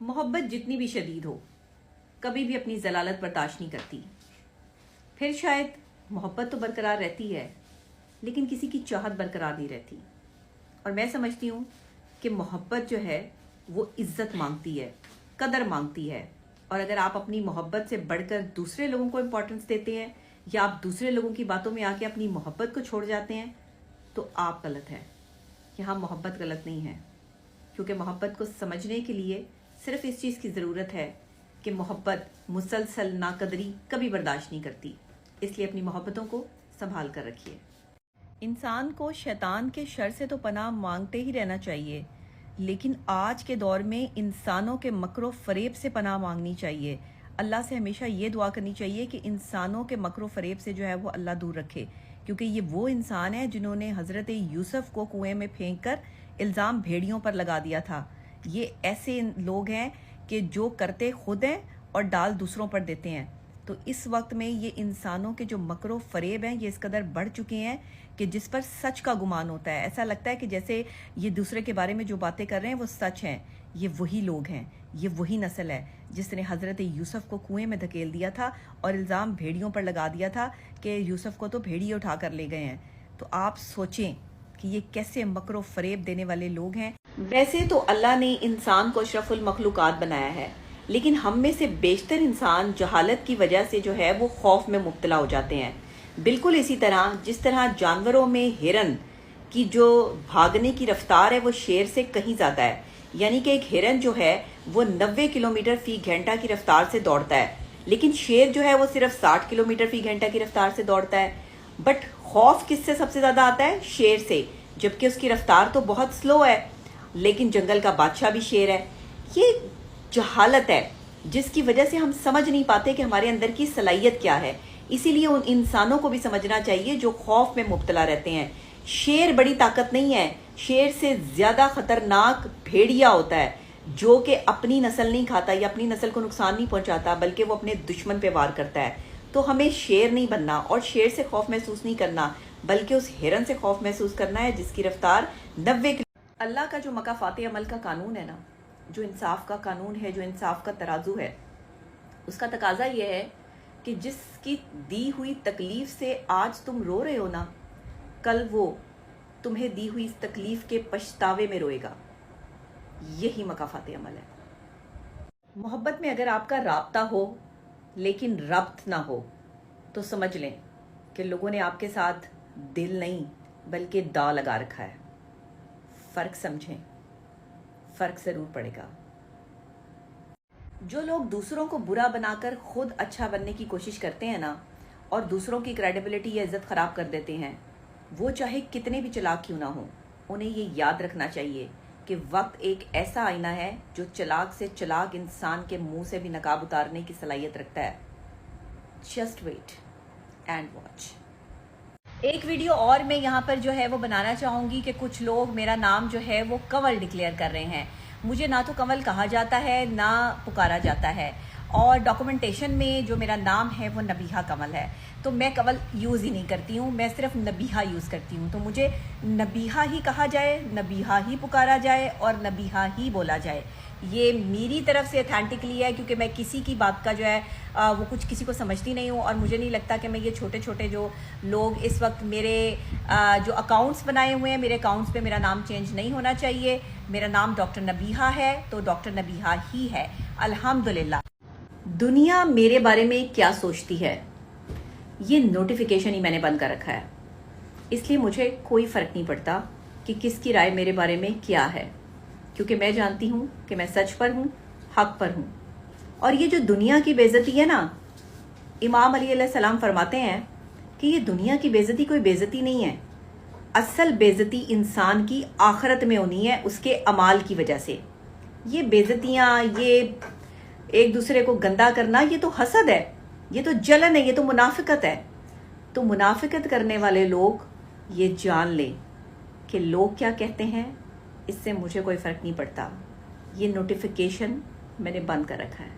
मोहब्बत जितनी भी शदीद हो कभी भी अपनी जलालत बर्दाश्त नहीं करती। फिर शायद मोहब्बत तो बरकरार रहती है लेकिन किसी की चाहत बरकरार नहीं रहती। और मैं समझती हूँ कि मोहब्बत जो है वो इज्जत मांगती है, कदर मांगती है। और अगर आप अपनी मोहब्बत से बढ़कर दूसरे लोगों को इम्पोर्टेंस देते हैं या आप दूसरे लोगों की बातों में आके अपनी मोहब्बत को छोड़ जाते हैं तो आप गलत हैं। यहाँ मोहब्बत गलत नहीं है, क्योंकि मोहब्बत को समझने के लिए सिर्फ इस चीज़ की ज़रूरत है कि मोहब्बत मुसलसल नाकदरी कभी बर्दाश्त नहीं करती। इसलिए अपनी मोहब्बतों को संभाल कर रखिए। इंसान को शैतान के शर से तो पनाह मांगते ही रहना चाहिए, लेकिन आज के दौर में इंसानों के मकरो फरेब से पनाह मांगनी चाहिए। अल्लाह से हमेशा ये दुआ करनी चाहिए कि इंसानों के मकरो फरेब से जो है वो अल्लाह दूर रखे, क्योंकि ये वो इंसान है जिन्होंने हज़रत यूसुफ को कुएं में फेंक कर इल्ज़ाम भेड़ियों पर लगा दिया था। ये ऐसे लोग हैं कि जो करते खुद हैं और डाल दूसरों पर देते हैं। तो इस वक्त में ये इंसानों के जो मकरो फरेब हैं ये इस कदर बढ़ चुके हैं कि जिस पर सच का गुमान होता है। ऐसा लगता है कि जैसे ये दूसरे के बारे में जो बातें कर रहे हैं वो सच हैं। ये वही लोग हैं, ये वही नस्ल है जिसने हज़रत यूसुफ को कुएं में धकेल दिया था और इल्ज़ाम भेड़ियों पर लगा दिया था कि यूसुफ को तो भेड़िए उठा कर ले गए हैं। तो आप सोचें कि ये कैसे मकरो फरेब देने वाले लोग हैं। वैसे तो अल्लाह ने इंसान को अशरफुल मखलूकात बनाया है, लेकिन हम में से बेशतर इंसान जहालत की वजह से जो है वो खौफ में मुब्तला हो जाते हैं। बिल्कुल इसी तरह जिस तरह जानवरों में हिरन की जो भागने की रफ्तार है वो शेर से कहीं ज़्यादा है। यानी कि एक हिरन जो है वो 90 किलोमीटर फी घंटा की रफ्तार से दौड़ता है, लेकिन शेर जो है वो सिर्फ 60 किलोमीटर फी घंटा की रफ्तार से दौड़ता है। बट खौफ किससे सबसे ज़्यादा आता है? शेर से, जबकि उसकी रफ्तार तो बहुत स्लो है, लेकिन जंगल का बादशाह भी शेर है। ये जहालत है जिसकी वजह से हम समझ नहीं पाते कि हमारे अंदर की सलाहियत क्या है। इसीलिए उन इंसानों को भी समझना चाहिए जो खौफ में मुब्तला रहते हैं। शेर बड़ी ताकत नहीं है, शेर से ज्यादा खतरनाक भेड़िया होता है जो कि अपनी नस्ल नहीं खाता या अपनी नस्ल को नुकसान नहीं पहुंचाता, बल्कि वो अपने दुश्मन पे वार करता है। तो हमें शेर नहीं बनना और शेर से खौफ महसूस नहीं करना, बल्कि उस हिरन से खौफ महसूस करना है जिसकी रफ्तार 90 किलोमीटर। अल्लाह का जो मकाफाते अमल का कानून है ना, जो इंसाफ का कानून है, जो इंसाफ का तराजू है, उसका तकाजा यह है कि जिसकी दी हुई तकलीफ से आज तुम रो रहे हो ना, कल वो तुम्हें दी हुई इस तकलीफ के पछतावे में रोएगा। यही मकाफाते अमल है। मोहब्बत में अगर आपका राब्ता हो लेकिन रब्त ना हो तो समझ लें कि लोगों ने आपके साथ दिल नहीं बल्कि दा लगा रखा है। फर्क समझें, फर्क जरूर पड़ेगा। जो लोग दूसरों को बुरा बनाकर खुद अच्छा बनने की कोशिश करते हैं ना, और दूसरों की क्रेडिबिलिटी या इज्जत खराब कर देते हैं, वो चाहे कितने भी चालाक क्यों ना हो, उन्हें ये याद रखना चाहिए कि वक्त एक ऐसा आईना है जो चालाक से चालाक इंसान के मुंह से भी नकाब उतारने की सलाहियत रखता है। Just wait and watch. एक वीडियो और मैं यहाँ पर जो है वो बनाना चाहूँगी कि कुछ लोग मेरा नाम जो है वो कंवल डिक्लेयर कर रहे हैं। मुझे ना तो कंवल कहा जाता है ना पुकारा जाता है, और डॉक्यूमेंटेशन में जो मेरा नाम है वो नबीहा कंवल है। तो मैं कंवल यूज़ ही नहीं करती हूँ, मैं सिर्फ नबीहा यूज़ करती हूँ। तो मुझे नबीहा ही कहा जाए, नबीहा ही पुकारा जाए और नबीहा ही बोला जाए। ये मेरी तरफ से ऑथेंटिकली है, क्योंकि मैं किसी की बात का जो है वो कुछ किसी को समझती नहीं हूँ। और मुझे नहीं लगता कि मैं ये छोटे छोटे जो लोग इस वक्त मेरे जो अकाउंट्स बनाए हुए हैं, मेरे अकाउंट्स पे मेरा नाम चेंज नहीं होना चाहिए। मेरा नाम डॉक्टर नबीहा है तो डॉक्टर नबीहा ही है, अल्हम्दुलिल्लाह। दुनिया मेरे बारे में क्या सोचती है ये नोटिफिकेशन ही मैंने बंद कर रखा है, इसलिए मुझे कोई फ़र्क नहीं पड़ता कि किसकी राय मेरे बारे में क्या है, क्योंकि मैं जानती हूँ कि मैं सच पर हूँ, हक पर हूँ। और ये जो दुनिया की बेइज्जती है ना, इमाम अली अलैहिस्सलाम फरमाते हैं कि ये दुनिया की बेइज्जती कोई बेइज्जती नहीं है। असल बेइज्जती इंसान की आखिरत में होनी है उसके अमाल की वजह से। ये बेइज्जतियाँ, ये एक दूसरे को गंदा करना, ये तो हसद है, ये तो जलन है, ये तो मुनाफिकत है। तो मुनाफिकत करने वाले लोग ये जान लें कि लोग क्या कहते हैं, इससे मुझे कोई फ़र्क नहीं पड़ता। ये नोटिफिकेशन मैंने बंद कर रखा है।